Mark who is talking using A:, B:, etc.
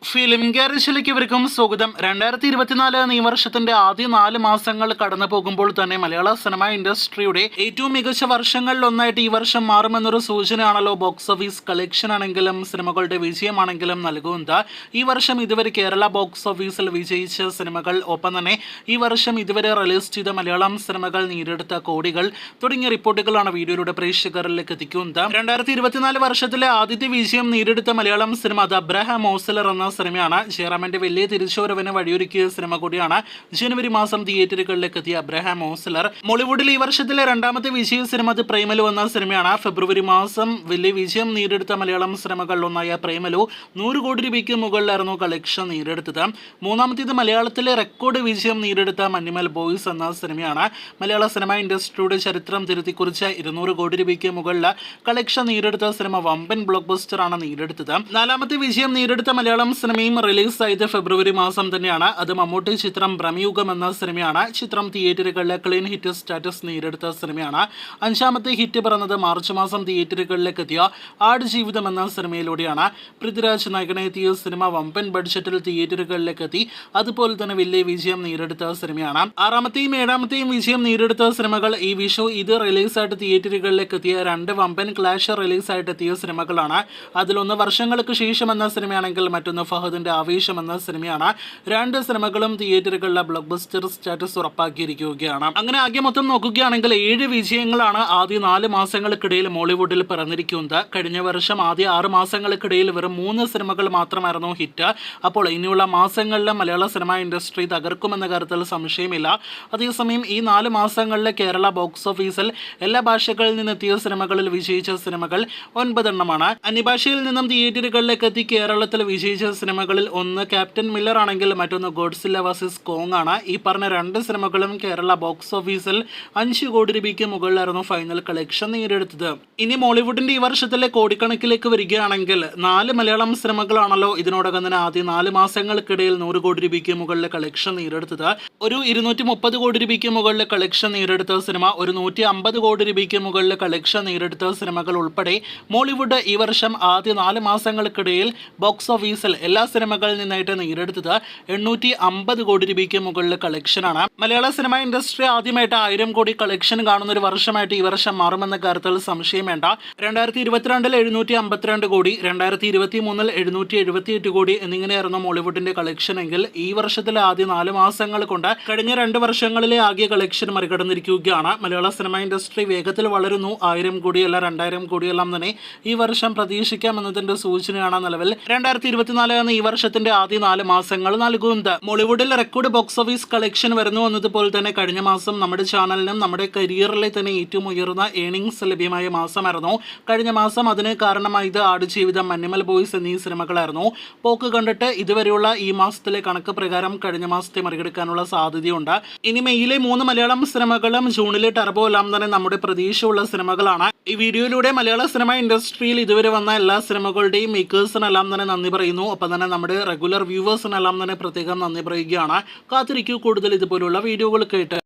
A: Film ഗാരേജിലേക്ക് ഇവർക്കും സ്വാഗതം. 2024 ഈ വർഷത്തിന്റെ ആദ്യ 4 മാസങ്ങൾ കടന്നു പോകുമ്പോൾ തന്നെ മലയാള സിനിമ ഇൻഡസ്ട്രിയുടെ ഏറ്റവും മികച്ച വർഷങ്ങളിൽ ഒന്നായിട്ട് ഈ വർഷം മാറുമെന്നൊരു സൂചനയാണല്ലോ ബോക്സ് ഓഫീസ് കളക്ഷൻ ആണെങ്കിലും സിനിമകളുടെ വിജയമാണെങ്കിലും നൽകുന്നത്. ഈ വർഷം ഇതുവരെ കേരള ബോക്സ് ഓഫീസിൽ വിജയിച്ച സിനിമകൾ, ഒപ്പം തന്നെ ഈ വർഷം ഇതുവരെ റിലീസ് ചെയ്ത മലയാളം സിനിമകൾ നേടിയെടുത്ത കോടികൾ തുടങ്ങിയ റിപ്പോർട്ടുകളാണ് വീഡിയോയിലൂടെ പ്രേക്ഷകരിലേക്ക് എത്തിക്കുന്നത്. 2024 വർഷത്തിലെ ആദ്യത്തെ വിജയം നേടിയെടുത്ത Malayalam cinema the Abraham Ozler എന്ന സിനിമയാണ്. ജയറാമിന്റെ വലിയ തിരിച്ചുവരവിന് വഴിയൊരുക്കിയ സിനിമ കൂടിയാണ് ജനുവരി മാസം തിയേറ്ററുകളിലേക്ക് എത്തിയ അബ്രഹാം ഓസ്ലർ. മോളിവുഡിൽ ഈ വർഷത്തിലെ രണ്ടാമത്തെ വിജയ സിനിമ ദ പ്രേമലു എന്ന സിനിമയാണ്. ഫെബ്രുവരി മാസം വലിയ വിജയം നേടിയെടുത്ത മലയാളം സിനിമകളിൽ ഒന്നായ പ്രേമലു 100 കോടി രൂപയ്ക്ക് മുകളിലായിരുന്നു കളക്ഷൻ നേടിയെടുത്തത്. മൂന്നാമത്തേത് മലയാളത്തിലെ റെക്കോർഡ് വിജയം നേടിയെടുത്ത മഞ്ഞുമൽ ബോയ്സ് എന്ന സിനിമയാണ്. മലയാള സിനിമ ഇൻഡസ്ട്രിയുടെ ചരിത്രം തിരുത്തിക്കുറിച്ച് 200 കോടി രൂപയ്ക്ക് മുകളിൽ കളക്ഷൻ നേടിയെടുത്ത സിനിമ വമ്പൻ ബ്ലോക്ക് ബസ്റ്റർ ആണ് നേടിയെടുത്തത്. നാലാമത്തെ വിജയം നേടിയെടുത്ത മലയാളം സിനിമയും റിലീസായത് ഫെബ്രുവരി മാസം തന്നെയാണ്. അത് മമ്മൂട്ടി ചിത്രം ഭ്രമയുഗം എന്ന സിനിമയാണ്. ചിത്രം തിയേറ്ററുകളിലെ ക്ലീൻ ഹിറ്റ് സ്റ്റാറ്റസ് നേടിയെടുത്ത സിനിമയാണ്. അഞ്ചാമത്തെ ഹിറ്റ് പിറന്നത് മാർച്ച് മാസം തിയേറ്ററുകളിലേക്ക് എത്തിയ ആടുജീവിതം എന്ന സിനിമയിലൂടെയാണ്. പൃഥ്വിരാജ് നായകനെത്തിയ സിനിമ വമ്പൻ ബഡ്ജറ്റിൽ തിയേറ്ററുകളിലേക്ക് എത്തി. അതുപോലെ തന്നെ വലിയ വിജയം നേടിയെടുത്ത സിനിമയാണ്. ആറാമത്തെയും ഏഴാമത്തെയും വിജയം നേടിയെടുത്ത സിനിമകൾ ഈ വിഷു ഇത് റിലീസായിട്ട് തിയേറ്ററുകളിലേക്ക് എത്തിയ 2 വമ്പൻ ക്ലാഷ് റിലീസായിട്ട് എത്തിയ സിനിമകളാണ്. അതിലൊന്ന് വർഷങ്ങൾക്ക് ശേഷം എന്ന സിനിമയാണെങ്കിൽ മറ്റൊന്ന് ഫഹദിന്റെ ആവേശം എന്ന സിനിമയാണ്. 2 സിനിമകളും തിയേറ്ററുകളിലെ ബ്ലോക്ക് ബസ്റ്റർ സ്റ്റാറ്റസ് ഉറപ്പാക്കിയിരിക്കുകയാണ്. അങ്ങനെ ആകെ മൊത്തം നോക്കുകയാണെങ്കിൽ 7 വിജയങ്ങളാണ് ആദ്യ 4 മാസങ്ങൾക്കിടയിൽ മോളിവുഡിൽ പിറന്നിരിക്കുന്നത്. കഴിഞ്ഞ വർഷം ആദ്യ 6 മാസങ്ങൾക്കിടയിൽ വെറും 3 സിനിമകൾ മാത്രമായിരുന്നു ഹിറ്റ്. അപ്പോൾ ഇനിയുള്ള മാസങ്ങളിൽ മലയാള സിനിമ ഇൻഡസ്ട്രി തകർക്കുമെന്ന കാര്യത്തിൽ സംശയമില്ല. അതേസമയം ഈ 4 മാസങ്ങളിൽ കേരള ബോക്സ് ഓഫീസിൽ എല്ലാ ഭാഷകളിൽ നിന്നെത്തിയ സിനിമകളിൽ വിജയിച്ച സിനിമകൾ 9 എണ്ണമാണ്. അന്യഭാഷയിൽ നിന്നും തിയേറ്ററുകളിലേക്ക് എത്തി കേരളത്തിൽ വിജയിച്ച സിനിമകളിൽ ഒന്ന് ക്യാപ്റ്റൻ മില്ലർ ആണെങ്കിൽ മറ്റൊന്ന് ഗോഡ്സില്ല വേഴ്സസ് കോങ് ആണ്. ഈ പറഞ്ഞ 2 സിനിമകളും കേരള ബോക്സ് ഓഫീസിൽ 5 കോടി രൂപയ്ക്ക് മുകളിലായിരുന്നു ഫൈനൽ കളക്ഷൻ നേടിയെടുത്തത്. ഇനി മോളിവുഡിന്റെ ഈ വർഷത്തിലെ കോടിക്കണക്കിലേക്ക് വരികയാണെങ്കിൽ 4 മലയാളം സിനിമകളാണല്ലോ ഇതിനോടകം തന്നെ ആദ്യ 4 മാസങ്ങൾക്കിടയിൽ 100 കോടി രൂപയ്ക്ക് മുകളിൽ കളക്ഷൻ നേടിയെടുത്തത്. ഒരു 230 കോടി രൂപയ്ക്ക് മുകളിൽ കളക്ഷൻ നേടിയെടുത്ത സിനിമ, ഒരു 150 കോടി രൂപയ്ക്ക് മുകളിൽ കളക്ഷൻ നേടിയെടുത്ത സിനിമകൾ ഉൾപ്പെടെ മോളിവുഡ് ഈ വർഷം ആദ്യ 4 മാസങ്ങൾക്കിടയിൽ ബോക്സ് ഓഫീസിൽ എല്ലാ സിനിമകളിൽ നിന്നായിട്ട് നേടിയെടുത്തത് 850 കോടി രൂപയ്ക്ക് മുകളിൽ കളക്ഷനാണ്. മലയാള സിനിമ ഇൻഡസ്ട്രി ആദ്യമായിട്ട് 1000 കോടി കളക്ഷൻ കാണുന്ന ഒരു വർഷമായിട്ട് ഈ വർഷം മാറുമെന്ന കാര്യത്തിൽ സംശയം വേണ്ട. 2022 752 കോടി, 2023 778 കോടി എന്നിങ്ങനെയായിരുന്നു മോളിവുഡിന്റെ കളക്ഷൻ എങ്കിൽ ഈ വർഷത്തിലെ ആദ്യ 4 മാസങ്ങൾ കൊണ്ട് കഴിഞ്ഞ 2 വർഷങ്ങളിലെ ആകെ കളക്ഷൻ മറികടന്നിരിക്കുകയാണ്. മലയാള സിനിമ ഇൻഡസ്ട്രി വേഗത്തിൽ വളരുന്നു. 1000 കോടിയല്ല 2000 കോടിയെല്ലാം തന്നെ ഈ വർഷം പ്രതീക്ഷിക്കാമെന്നതിന്റെ സൂചനയാണ് നിലവിൽ 2024 ഈ വർഷത്തിന്റെ ആദ്യ 4 മാസങ്ങൾ നൽകുന്നത്. മോളിവുഡിൽ റെക്കോർഡ് ബോക്സ് ഓഫീസ് കളക്ഷൻ വരുന്നു എന്നതുപോലെ തന്നെ കഴിഞ്ഞ മാസം നമ്മുടെ ചാനലിനും നമ്മുടെ കരിയറിലെ തന്നെ ഏറ്റവും ഉയർന്ന ഏണിംഗ്സ് ലഭ്യമായ മാസമായിരുന്നു കഴിഞ്ഞ മാസം. അതിന് കാരണമായത് ആടുജീവിതം, മഞ്ഞുമൽ ബോയ്സ് എന്നീ സിനിമകളായിരുന്നു. പോക്ക് കണ്ടിട്ട് ഇതുവരെയുള്ള ഈ മാസത്തിലെ കണക്ക് പ്രകാരം കഴിഞ്ഞ മാസത്തെ മറികടക്കാനുള്ള സാധ്യതയുണ്ട്. ഇനി മെയിലെ 3 മലയാളം സിനിമകളും ജൂണിലെ ടർബോ എല്ലാം തന്നെ നമ്മുടെ പ്രതീക്ഷയുള്ള സിനിമകളാണ്. ഈ വീഡിയോയിലൂടെ മലയാള സിനിമ ഇൻഡസ്ട്രിയിൽ ഇതുവരെ വന്ന എല്ലാ സിനിമകളുടെയും മേക്കേഴ്സിനെല്ലാം തന്നെ നന്ദി പറയുന്നു. ഒപ്പം തന്നെ നമ്മുടെ റെഗുലർ വ്യൂവേഴ്സിനെല്ലാം തന്നെ പ്രത്യേകം നന്ദി പറയുകയാണ്. കാത്തിരിക്കൂ കൂടുതൽ ഇതുപോലുള്ള വീഡിയോകൾ കേട്ട്.